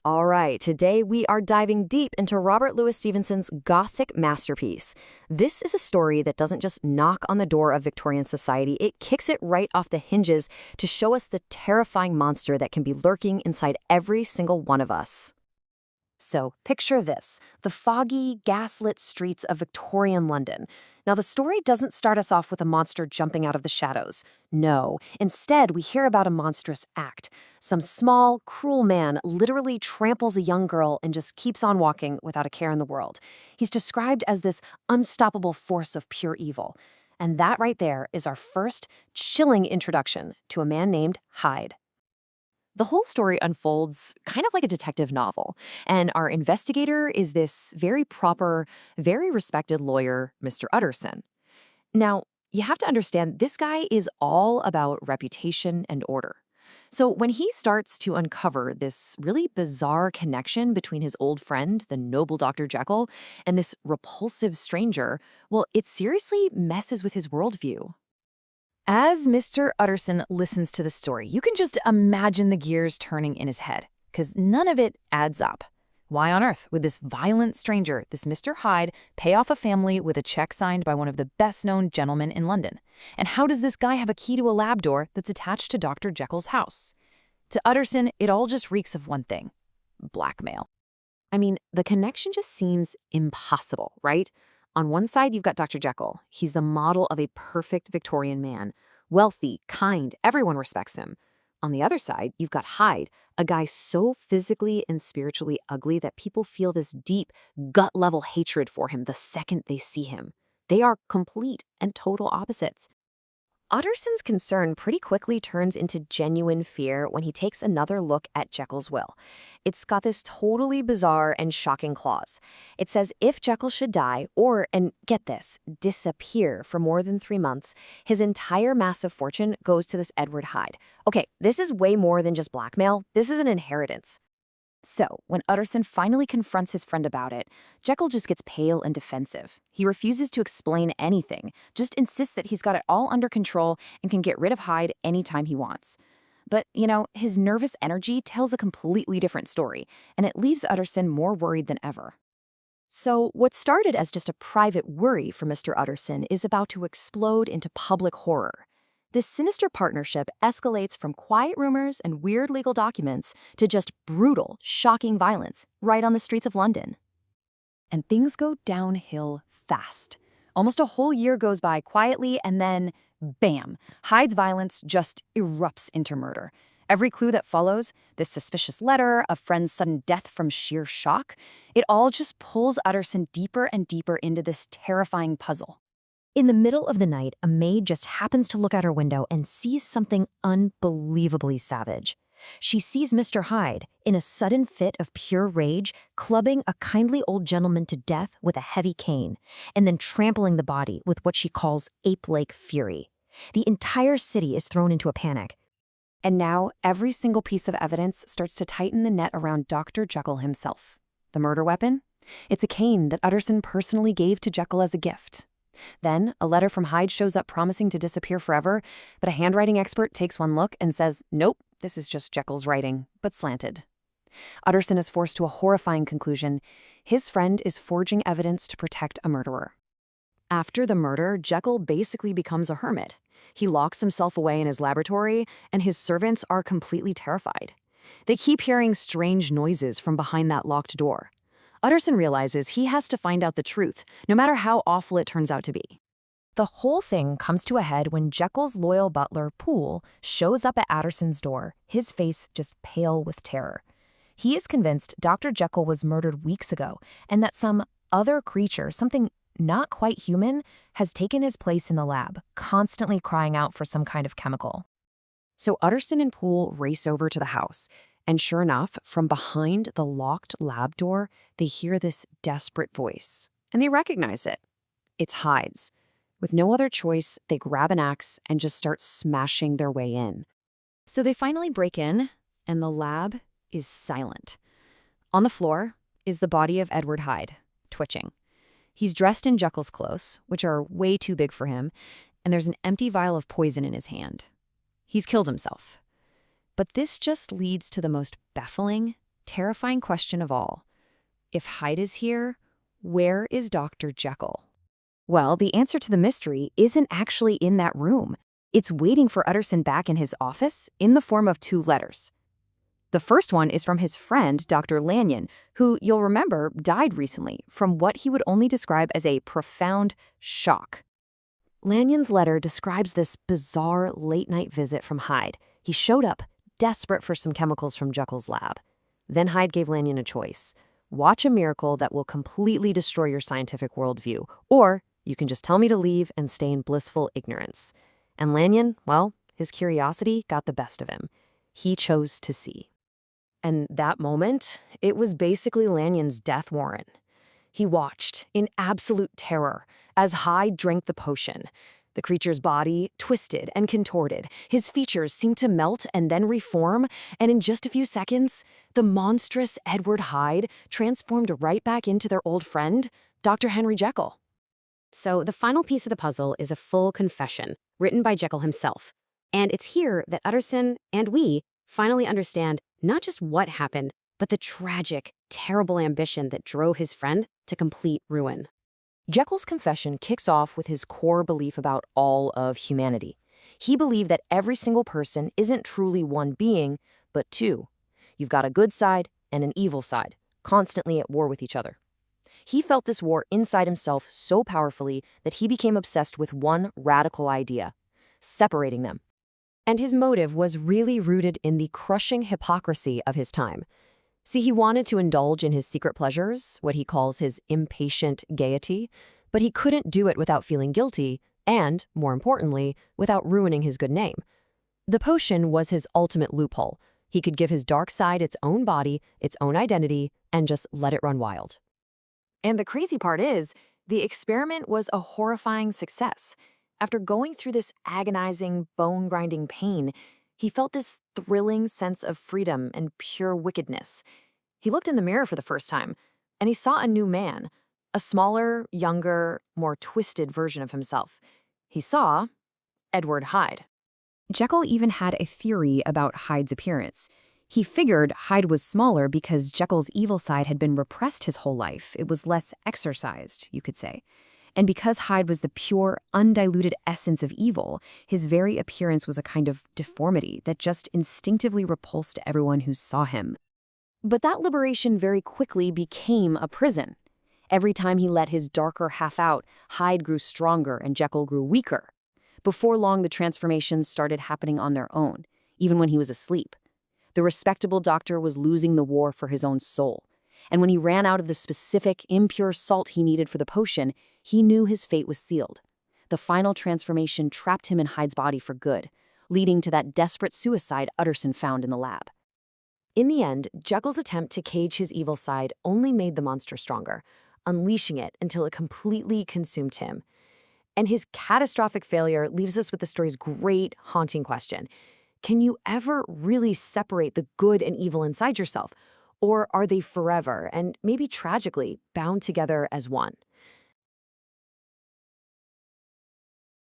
All right, today we are diving deep into Robert Louis Stevenson's Gothic masterpiece. This is a story that doesn't just knock on the door of Victorian society, it kicks it right off the hinges to show us the terrifying monster that can be lurking inside every single one of us. So, picture this, the foggy, gaslit streets of Victorian London. Now, the story doesn't start us off with a monster jumping out of the shadows. No, instead, we hear about a monstrous act. Some small, cruel man literally tramples a young girl and just keeps on walking without a care in the world. He's described as this unstoppable force of pure evil. And that right there is our first chilling introduction to a man named Hyde. The whole story unfolds kind of like a detective novel, and our investigator is this very proper, very respected lawyer, Mr. Utterson. Now, you have to understand, this guy is all about reputation and order. So when he starts to uncover this really bizarre connection between his old friend, the noble Dr. Jekyll, and this repulsive stranger, well, it seriously messes with his worldview. As Mr. Utterson listens to the story, you can just imagine the gears turning in his head, because none of it adds up. Why on earth would this violent stranger, this Mr. Hyde, pay off a family with a check signed by one of the best-known gentlemen in London? And how does this guy have a key to a lab door that's attached to Dr. Jekyll's house? To Utterson, it all just reeks of one thing: blackmail. I mean, the connection just seems impossible, right? On one side, you've got Dr. Jekyll. He's the model of a perfect Victorian man. Wealthy, kind, everyone respects him. On the other side, you've got Hyde, a guy so physically and spiritually ugly that people feel this deep, gut-level hatred for him the second they see him. They are complete and total opposites. Utterson's concern pretty quickly turns into genuine fear when he takes another look at Jekyll's will. It's got this totally bizarre and shocking clause. It says if Jekyll should die or, and get this, disappear for more than 3 months, his entire massive fortune goes to this Edward Hyde. Okay, this is way more than just blackmail. This is an inheritance. So, when Utterson finally confronts his friend about it, Jekyll just gets pale and defensive. He refuses to explain anything, just insists that he's got it all under control and can get rid of Hyde anytime he wants. But, his nervous energy tells a completely different story, and it leaves Utterson more worried than ever. So, what started as just a private worry for Mr. Utterson is about to explode into public horror. This sinister partnership escalates from quiet rumors and weird legal documents to just brutal, shocking violence right on the streets of London. And things go downhill fast. Almost a whole year goes by quietly, and then, bam, Hyde's violence just erupts into murder. Every clue that follows, this suspicious letter, a friend's sudden death from sheer shock, it all just pulls Utterson deeper and deeper into this terrifying puzzle. In the middle of the night, a maid just happens to look out her window and sees something unbelievably savage. She sees Mr. Hyde, in a sudden fit of pure rage, clubbing a kindly old gentleman to death with a heavy cane, and then trampling the body with what she calls ape-like fury. The entire city is thrown into a panic. And now, every single piece of evidence starts to tighten the net around Dr. Jekyll himself. The murder weapon? It's a cane that Utterson personally gave to Jekyll as a gift. Then, a letter from Hyde shows up promising to disappear forever, but a handwriting expert takes one look and says, nope, this is just Jekyll's writing, but slanted. Utterson is forced to a horrifying conclusion. His friend is forging evidence to protect a murderer. After the murder, Jekyll basically becomes a hermit. He locks himself away in his laboratory, and his servants are completely terrified. They keep hearing strange noises from behind that locked door. Utterson realizes he has to find out the truth, no matter how awful it turns out to be. The whole thing comes to a head when Jekyll's loyal butler, Poole, shows up at Utterson's door, his face just pale with terror. He is convinced Dr. Jekyll was murdered weeks ago, and that some other creature, something not quite human, has taken his place in the lab, constantly crying out for some kind of chemical. So Utterson and Poole race over to the house. And sure enough, from behind the locked lab door, they hear this desperate voice. And they recognize it. It's Hyde's. With no other choice, they grab an axe and just start smashing their way in. So they finally break in, and the lab is silent. On the floor is the body of Edward Hyde, twitching. He's dressed in Jekyll's clothes, which are way too big for him, and there's an empty vial of poison in his hand. He's killed himself. But this just leads to the most baffling, terrifying question of all. If Hyde is here, where is Dr. Jekyll? Well, the answer to the mystery isn't actually in that room. It's waiting for Utterson back in his office in the form of 2 letters. The first one is from his friend, Dr. Lanyon, who, you'll remember, died recently from what he would only describe as a profound shock. Lanyon's letter describes this bizarre late-night visit from Hyde. He showed up, desperate for some chemicals from Jekyll's lab. Then Hyde gave Lanyon a choice. Watch a miracle that will completely destroy your scientific worldview, or you can just tell me to leave and stay in blissful ignorance. And Lanyon, well, his curiosity got the best of him. He chose to see. And that moment, it was basically Lanyon's death warrant. He watched, in absolute terror, as Hyde drank the potion. The creature's body twisted and contorted. His features seemed to melt and then reform, and in just a few seconds, the monstrous Edward Hyde transformed right back into their old friend, Dr. Henry Jekyll. So the final piece of the puzzle is a full confession, written by Jekyll himself. And it's here that Utterson and we finally understand not just what happened, but the tragic, terrible ambition that drove his friend to complete ruin. Jekyll's confession kicks off with his core belief about all of humanity. He believed that every single person isn't truly one being, but 2. You've got a good side and an evil side, constantly at war with each other. He felt this war inside himself so powerfully that he became obsessed with one radical idea: separating them. And his motive was really rooted in the crushing hypocrisy of his time. See, he wanted to indulge in his secret pleasures, what he calls his impatient gaiety, but he couldn't do it without feeling guilty and, more importantly, without ruining his good name. The potion was his ultimate loophole. He could give his dark side its own body, its own identity, and just let it run wild. And the crazy part is, the experiment was a horrifying success. After going through this agonizing, bone-grinding pain, he felt this thrilling sense of freedom and pure wickedness. He looked in the mirror for the first time, and he saw a new man, a smaller, younger, more twisted version of himself. He saw Edward Hyde. Jekyll even had a theory about Hyde's appearance. He figured Hyde was smaller because Jekyll's evil side had been repressed his whole life. It was less exercised, you could say. And because Hyde was the pure, undiluted essence of evil, his very appearance was a kind of deformity that just instinctively repulsed everyone who saw him. But that liberation very quickly became a prison. Every time he let his darker half out, Hyde grew stronger and Jekyll grew weaker. Before long, the transformations started happening on their own, even when he was asleep. The respectable doctor was losing the war for his own soul. And when he ran out of the specific, impure salt he needed for the potion, he knew his fate was sealed. The final transformation trapped him in Hyde's body for good, leading to that desperate suicide Utterson found in the lab. In the end, Jekyll's attempt to cage his evil side only made the monster stronger, unleashing it until it completely consumed him. And his catastrophic failure leaves us with the story's great, haunting question. Can you ever really separate the good and evil inside yourself? Or are they forever, and maybe tragically, bound together as one?